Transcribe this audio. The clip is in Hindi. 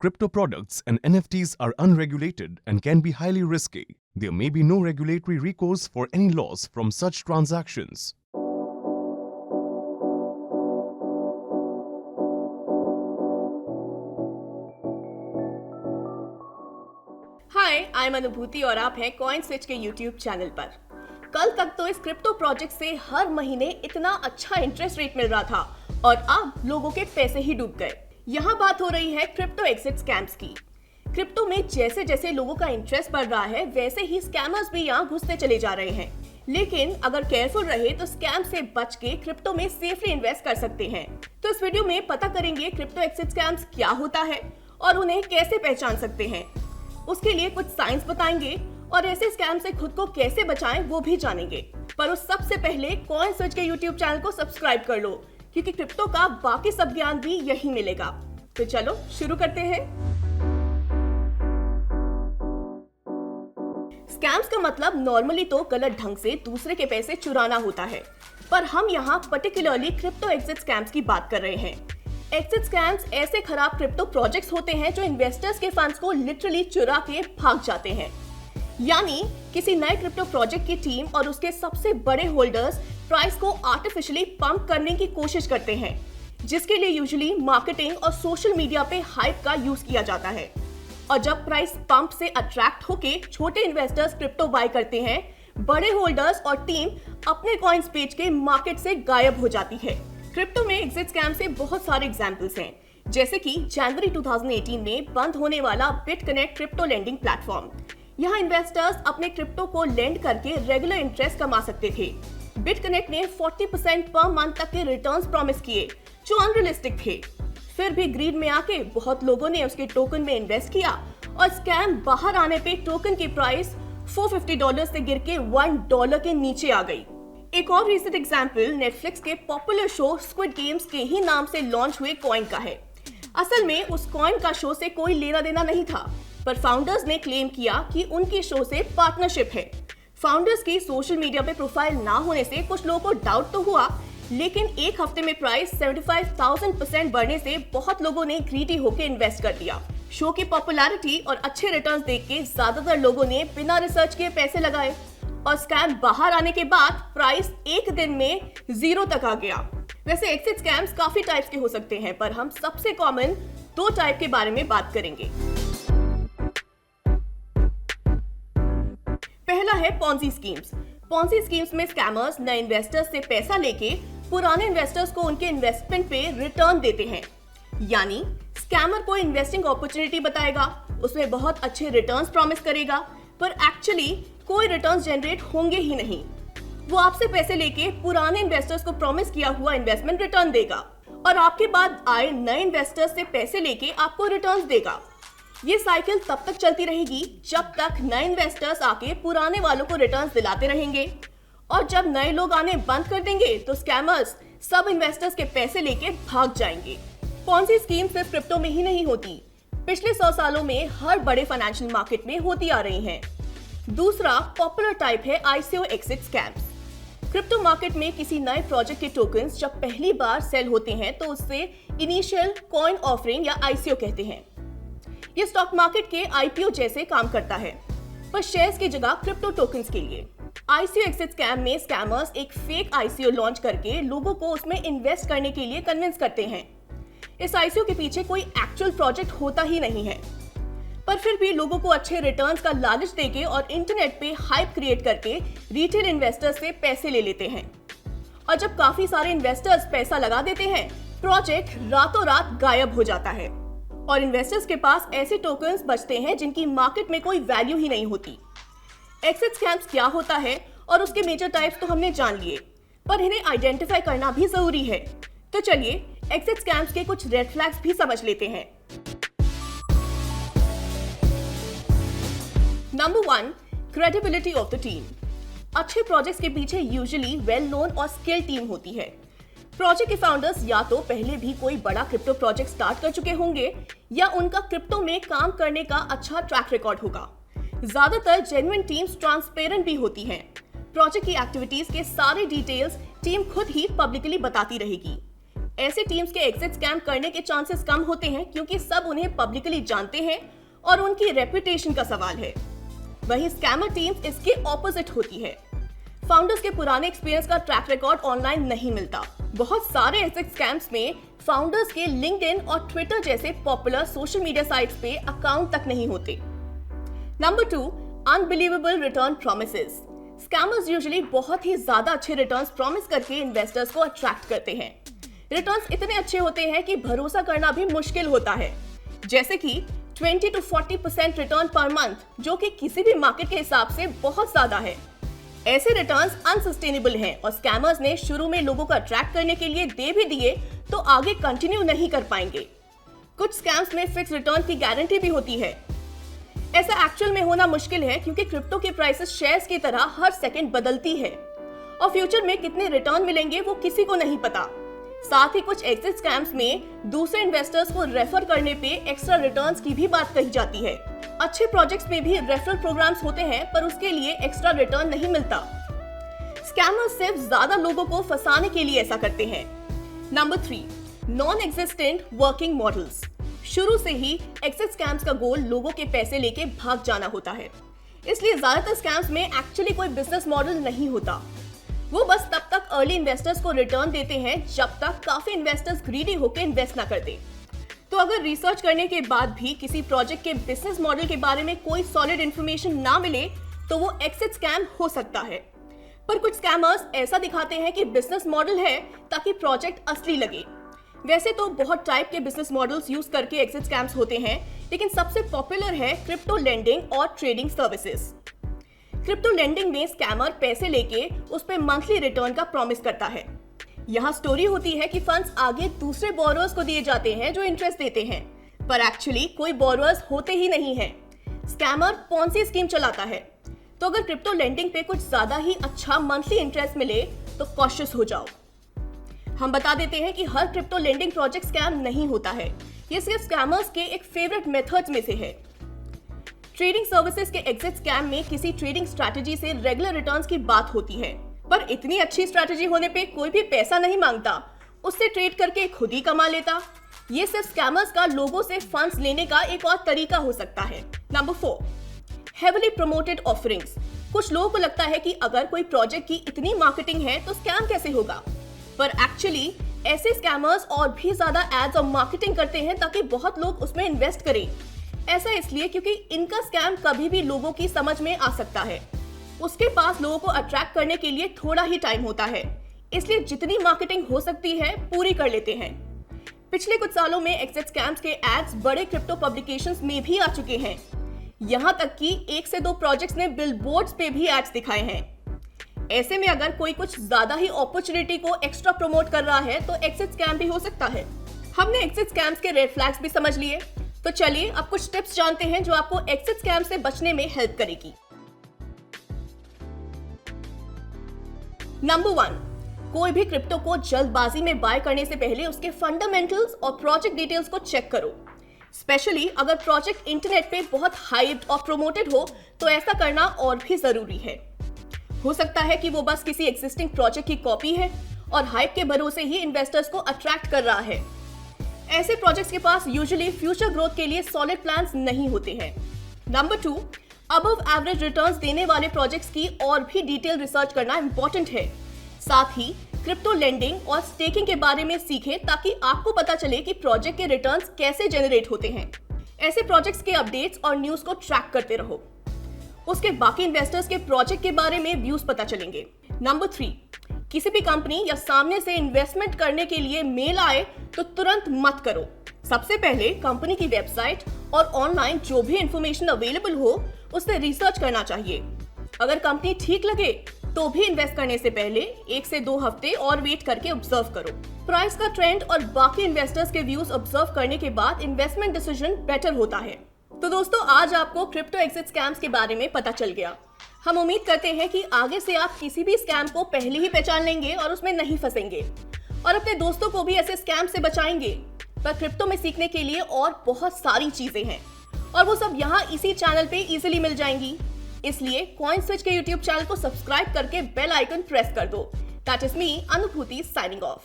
Crypto products and NFTs are unregulated and can be highly risky. There may be no regulatory recourse for any loss from such transactions. Hi, I am अनुभूति और आप हैं कॉइन स्विच के यूट्यूब चैनल पर। कल तक तो इस क्रिप्टो प्रोजेक्ट से हर महीने इतना अच्छा इंटरेस्ट रेट मिल रहा था और अब लोगों के पैसे ही डूब गए। यहाँ बात हो रही है क्रिप्टो एग्जिट स्कैम्स की। क्रिप्टो में जैसे जैसे लोगों का इंटरेस्ट बढ़ रहा है वैसे ही स्कैमर्स भी यहाँ घुसते चले जा रहे हैं। लेकिन अगर केयरफुल रहे तो स्कैम से बच के क्रिप्टो में सेफली इन्वेस्ट कर सकते हैं। तो इस वीडियो में पता करेंगे क्रिप्टो एग्जिट स्कैम्स क्या होता है और उन्हें कैसे पहचान सकते हैं। उसके लिए कुछ साइंस बताएंगे और ऐसे स्कैम से खुद को कैसे बचाएं वो भी जानेंगे। पर उस सबसे पहले कॉइन स्विच के यूट्यूब चैनल को सब्सक्राइब कर लो क्योंकि क्रिप्टो का बाकी सब ज्ञान भी यही मिलेगा। तो चलो शुरू करते हैं। स्कैम्स का मतलब नॉर्मली तो गलत ढंग से दूसरे के पैसे चुराना होता है, पर हम यहाँ पर्टिकुलरली क्रिप्टो एग्जिट स्कैम्स की बात कर रहे हैं। एग्जिट स्कैम्स ऐसे खराब क्रिप्टो प्रोजेक्ट्स होते हैं जो इन्वेस्टर्स के फंड्स को लिटरली चुरा के भाग जाते हैं। यानी किसी नए क्रिप्टो प्रोजेक्ट की टीम और उसके सबसे बड़े होल्डर्स प्राइस को आर्टिफिशियली पंप करने की कोशिश करते हैं, जिसके लिए यूजुअली मार्केटिंग और सोशल मीडिया पे हाइप का यूज किया जाता है। और जब प्राइस पंप से अट्रैक्ट होके छोटे इन्वेस्टर्स क्रिप्टो बाय करते हैं, बड़े होल्डर्स और टीम अपने कॉइन्स बेच के मार्केट से गायब हो जाती है। क्रिप्टो में एग्जिट स्कैम से बहुत सारे एग्जांपल्स हैं, जैसे कि जनवरी 2018 में बंद होने वाला बिटकनेक्ट क्रिप्टो लेंडिंग प्लेटफॉर्म। यहाँ इन्वेस्टर्स अपने क्रिप्टो को लेंड करके रेगुलर इंटरेस्ट कमा सकते थे। बिटकनेक्ट ने 40% पर मंथ तक के रिटर्न्स प्रॉमिस किए जो अनरियलिस्टिक थे। फिर भी ग्रीड में आके बहुत लोगों ने उसके टोकन में इन्वेस्ट किया और स्कैम बाहर आने पे टोकन की प्राइस $450 से गिर के $1 के नीचे आ गई। एक और रीसेंट एग्जाम्पल नेटफ्लिक्स के पॉपुलर शो स्क्विड गेम्स के ही नाम से लॉन्च हुए कॉइन का है। असल में उस कॉइन का शो से कोई लेना देना नहीं था, पर फाउंडर्स ने क्लेम किया कि उनकी शो से पार्टनरशिप है। फाउंडर्स की सोशल मीडिया पे प्रोफाइल ना होने से कुछ लोगों को डाउट तो हुआ, लेकिन एक हफ्ते में प्राइस 75,000% बढ़ने से बहुत लोगों ने ग्रीडी होकर इन्वेस्ट कर दिया। शो की पॉपुलैरिटी और अच्छे रिटर्न्स देख के ज्यादातर लोगों ने बिना रिसर्च के पैसे लगाए और स्कैम बाहर आने के बाद प्राइस एक दिन में 0 तक आ गया। वैसे एग्जिट स्कैम्स काफी टाइप्स के हो सकते हैं, पर हम सबसे कॉमन 2 टाइप के बारे में बात करेंगे। पहला है पॉन्जी स्कीम्स। पॉन्जी स्कीम्स में स्कैमर्स नए इन्वेस्टर्स से पैसा लेके पुराने इन्वेस्टर्स को उनके इन्वेस्टमेंट पे रिटर्न देते हैं। यानी स्कैमर को इन्वेस्टिंग अपॉर्चुनिटी बताएगा, उसमें बहुत अच्छे रिटर्न्स प्रॉमिस करेगा, पर एक्चुअली कोई रिटर्न्स जनरेट होंगे ही नहीं। वो आपसे पैसे लेके पुराने इन्वेस्टर्स को प्रॉमिस किया हुआ इन्वेस्टमेंट रिटर्न देगा और आपके बाद आए नए इन्वेस्टर्स से पैसे लेके आपको रिटर्न्स देगा। ये साइकिल तब तक चलती रहेगी जब तक नए इन्वेस्टर्स आके पुराने वालों को रिटर्न्स दिलाते रहेंगे, और जब नए लोग आने बंद कर देंगे तो स्कैमर्स सब इन्वेस्टर्स के पैसे लेके भाग जाएंगे। पॉन्जी स्कीम सिर्फ क्रिप्टो में ही नहीं होती, पिछले 100 सालों में हर बड़े फाइनेंशियल मार्केट में होती आ रही हैं। दूसरा पॉपुलर टाइप है ICO exit scams. Crypto market में किसी नए प्रोजेक्ट के टोकन्स जब पहली बार सेल होते हैं तो उससे इनिशियल कॉइन ऑफरिंग या आईसीओ कहते हैं। ये स्टॉक मार्केट के आईपीओ जैसे काम करता है, पर शेयर्स की जगह क्रिप्टो टोकन्स के लिए। आईसीओ एग्जिट स्कैम में स्कैमर्स एक फेक आईसीओ लॉन्च करके लोगों को उसमें इन्वेस्ट करने के लिए कन्विंस करते हैं। इस आईसीओ के पीछे कोई एक्चुअल प्रोजेक्ट होता ही नहीं है, पर फिर भी लोगों को अच्छे रिटर्न्स का लालच देके और इंटरनेट पे हाइप क्रिएट करके रिटेल इन्वेस्टर्स से पैसे ले लेते हैं। और जब काफी सारे इन्वेस्टर्स पैसा लगा देते हैं, प्रोजेक्ट रातों रात गायब हो जाता है और इन्वेस्टर्स के पास ऐसे टोकन्स बचते हैं जिनकी मार्केट में कोई वैल्यू ही नहीं होती। एग्जिट स्कैम्स क्या होता है और उसके मेजर टाइप्स तो हमने जान लिए, पर इन्हें आइडेंटिफाई करना भी जरूरी है। तो चलिए एग्जिट स्कैम्स के कुछ रेड फ्लैग्स भी समझ लेते हैं। Number 1, credibility of the team. अच्छे प्रोजेक्ट्स के पीछे यूजुअली वेल नोन और स्किल टीम होती है। प्रोजेक्ट के फाउंडर्स या तो पहले भी कोई बड़ा क्रिप्टो प्रोजेक्ट स्टार्ट कर चुके होंगे या उनका क्रिप्टो में काम करने का अच्छा ट्रैक रिकॉर्ड होगा। ज्यादातर जेन्युइन टीम्स ट्रांसपेरेंट भी होती हैं। प्रोजेक्ट की एक्टिविटीज के सारे डिटेल्स टीम खुद ही पब्लिकली बताती रहेगी। ऐसे टीम्स के एग्जिट स्कैम करने के चांसेस कम होते हैं क्योंकि सब उन्हें पब्लिकली जानते हैं और उनकी रेपुटेशन का सवाल है। वहीं स्कैमर टीम्स इसके ऑपोजिट होती है। फाउंडर्स के पुराने एक्सपीरियंस का ट्रैक रिकॉर्ड ऑनलाइन नहीं मिलता। बहुत सारे एग्जिट स्कैम्स में फाउंडर्स के लिंक्डइन और ट्विटर जैसे पॉपुलर सोशल मीडिया साइट्स पे अकाउंट तक नहीं होते। Number 2, unbelievable return promises. Scammers usually बहुत ही ज्यादा अच्छे रिटर्न्स प्रॉमिस करके इन्वेस्टर्स को अट्रैक्ट करते हैं। रिटर्न्स इतने अच्छे होते हैं कि भरोसा करना भी मुश्किल होता है, जैसे कि 20 to 40% रिटर्न पर मंथ, जो कि किसी भी मार्केट के हिसाब से बहुत ज्यादा है। ऐसे रिटर्न्स अनसस्टेनेबल हैं और स्कैमर्स ने शुरू में लोगों को अट्रैक्ट करने के लिए दे भी दिए तो आगे कंटिन्यू नहीं कर पाएंगे। कुछ स्कैम्स में फिक्स रिटर्न की गारंटी भी होती है। ऐसा एक्चुअल में होना मुश्किल है क्योंकि क्रिप्टो की प्राइसेस शेयर्स की तरह हर सेकंड बदलती है और फ्यूचर में कितने रिटर्न मिलेंगे वो किसी को नहीं पता। साथ ही कुछ एग्जिट स्कैम्स में दूसरे इन्वेस्टर्स को रेफर करने पे एक्स्ट्रा रिटर्न्स की भी बात कही जाती है। अच्छे प्रोजेक्ट्स में भी रेफरल प्रोग्राम्स होते हैं पर उसके लिए एक्स्ट्रा रिटर्न नहीं मिलता। स्कैमर्स सिर्फ ज्यादा लोगों को फंसाने के लिए ऐसा करते हैं। Number 3, non existent working models. शुरू से ही एग्जिट स्कैम्स का गोल लोगों के पैसे लेके भाग जाना होता है, इसलिए ज्यादातर स्कैम्स में एक्चुअली कोई बिजनेस मॉडल नहीं होता। वो बस तब तक अर्ली इन्वेस्टर्स को रिटर्न देते हैं जब तक काफी इन्वेस्टर्स ग्रीडी होकर इन्वेस्ट ना कर दें। तो अगर रिसर्च करने के बाद भी किसी प्रोजेक्ट के बिजनेस मॉडल के बारे में कोई सॉलिड इंफॉर्मेशन ना मिले तो वो एग्जिट स्कैम हो सकता है। पर कुछ स्कैमर्स ऐसा दिखाते हैं कि बिजनेस मॉडल है ताकि प्रोजेक्ट असली लगे। वैसे तो बहुत टाइप के बिजनेस मॉडल्स यूज करके एग्जिट स्कैम्स होते हैं, लेकिन सबसे पॉपुलर है क्रिप्टो लेंडिंग और ट्रेडिंग सर्विसेज। क्रिप्टो लेंडिंग में स्कैमर पैसे लेके उस पे मंथली रिटर्न का प्रॉमिस करता है। यहाँ स्टोरी होती है कि फंड्स आगे दूसरे बोरोअर्स को दिए जाते हैं जो इंटरेस्ट देते हैं, पर एक्चुअली कोई बोरोअर्स होते ही नहीं है। स्कैमर पॉन्सी स्कीम चलाता है। तो अगर क्रिप्टो लेंडिंग पे कुछ ज्यादा ही अच्छा मंथली इंटरेस्ट मिले तो कॉशियस हो जाओ। हम बता देते हैं कि हर क्रिप्टो लेंडिंग प्रोजेक्ट स्कैम नहीं होता है, ये सिर्फ स्कैमर्स के एक फेवरेट मेथड्स में से है। ट्रेडिंग सर्विसेज के एग्जिट स्कैम में किसी ट्रेडिंग स्ट्रैटेजी से रेगुलर रिटर्न्स की बात होती है, पर इतनी अच्छी स्ट्रैटेजी होने पे कोई भी पैसा नहीं मांगता, उससे ट्रेड करके खुद ही कमा लेता। ये सिर्फ स्कैमर्स का लोगों से फंड्स लेने का एक और तरीका हो सकता है। Number 4, heavily promoted offerings. कुछ लोगों को लगता है कि अगर कोई प्रोजेक्ट की इतनी मार्केटिंग है तो स्कैम कैसे होगा, पर एक्चुअली ऐसे स्कैमर्स और भी ज्यादा एड्स और मार्केटिंग करते हैं ताकि बहुत लोग उसमें इन्वेस्ट करें। ऐसा इसलिए क्योंकि इनका स्कैम कभी भी लोगों की समझ में आ सकता है। उसके पास लोगों को अट्रैक्ट करने के लिए थोड़ा ही टाइम होता है, इसलिए जितनी मार्केटिंग हो सकती है पूरी कर लेते हैं। पिछले कुछ सालों में एग्जिट स्कैम्स के एड्स बड़े क्रिप्टो पब्लिकेशंस में भी आ चुके हैं। यहाँ तक कि 1 से 2 प्रोजेक्ट्स ने बिलबोर्ड्स पे भी एड्स दिखाए हैं। ऐसे में अगर कोई कुछ ज्यादा ही अपॉर्चुनिटी को एक्स्ट्रा प्रमोट कर रहा है तो एग्जिट स्कैम भी हो सकता है। हमने एग्जिट स्कैम्स के रेड फ्लैग्स भी समझ लिए, तो चलिए अब कुछ टिप्स जानते हैं जो आपको एग्जिट स्कैम से बचने में हेल्प करेगी। नंबर 1, कोई भी क्रिप्टो को जल्दबाजी में बाय करने से पहले उसके फंडामेंटल्स और प्रोजेक्ट डिटेल्स को चेक करो। स्पेशली अगर प्रोजेक्ट इंटरनेट पे बहुत हाइप्ड और प्रमोटेड हो तो ऐसा करना और भी जरूरी है। हो सकता है कि वो बस किसी एग्जिस्टिंग प्रोजेक्ट की कॉपी है और हाइप के भरोसे ही इन्वेस्टर्स को अट्रैक्ट कर रहा है। ऐसे प्रोजेक्ट्स के पास यूजुअली फ्यूचर ग्रोथ के लिए सॉलिड प्लान्स नहीं होते हैं। नंबर 2, अबव एवरेज रिटर्न्स देने वाले प्रोजेक्ट्स की और भी डिटेल रिसर्च करना इंपॉर्टेंट है। साथ ही क्रिप्टो लेंडिंग और स्टेकिंग के बारे में सीखें ताकि आपको पता चले कि प्रोजेक्ट के रिटर्न्स कैसे जनरेट होते हैं। ऐसे प्रोजेक्ट्स के अपडेट्स और न्यूज को ट्रैक करते रहो, उसके बाकी इन्वेस्टर्स के प्रोजेक्ट के बारे में व्यूज पता चलेंगे। नंबर 3, किसी भी कंपनी या सामने से इन्वेस्टमेंट करने के लिए मेल आए तो तुरंत मत करो। सबसे पहले कंपनी की वेबसाइट और ऑनलाइन जो भी इंफॉर्मेशन अवेलेबल हो उससे रिसर्च करना चाहिए। अगर कंपनी ठीक लगे तो भी इन्वेस्ट करने से पहले 1 से 2 हफ्ते और वेट करके ऑब्जर्व करो। प्राइस का ट्रेंड और बाकी इन्वेस्टर्स के व्यूज ऑब्जर्व करने के बाद इन्वेस्टमेंट डिसीजन बेटर होता है। तो दोस्तों, आज आपको क्रिप्टो एग्जिट स्कैम्स के बारे में पता चल गया। हम उम्मीद करते हैं कि आगे से आप किसी भी स्कैम को पहले ही पहचान लेंगे और उसमें नहीं फंसेंगे और अपने दोस्तों को भी ऐसे स्कैम से बचाएंगे। पर क्रिप्टो में सीखने के लिए और बहुत सारी चीजें हैं और वो सब यहाँ इसी चैनल पे इजीली मिल जाएंगी। इसलिए कॉइन स्विच के यूट्यूब चैनल को सब्सक्राइब करके बेल आइकन प्रेस कर दो। दैट इज मी, अनुभूति, साइनिंग ऑफ।